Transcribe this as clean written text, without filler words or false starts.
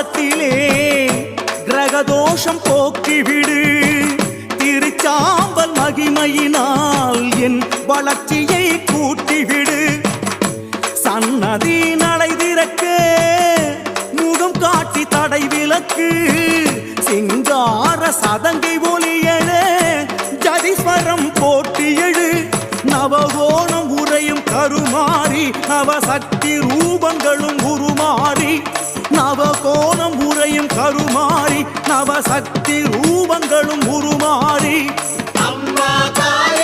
காலத்திலே கிரகதோஷம் போக்கிவிடு. திருச்சாம்பல் மகிமையினால் என் வளர்ச்சியை கூட்டிவிடு. சன்னதி நடை திறக்க முகம் காட்டி தடை விலக்கு. சிங்கார சதங்கை ஒலியழ ஜதீஸ்வரம் போட்டி எழு. நவகோணம் உரையும் கருமாறி நவசக்தி ரூபங்களும் உருமாறி. நவகோணம் உரையும் கருமாறி நவசக்தி ரூபங்களும் உருமாறி. அம்மா தாயே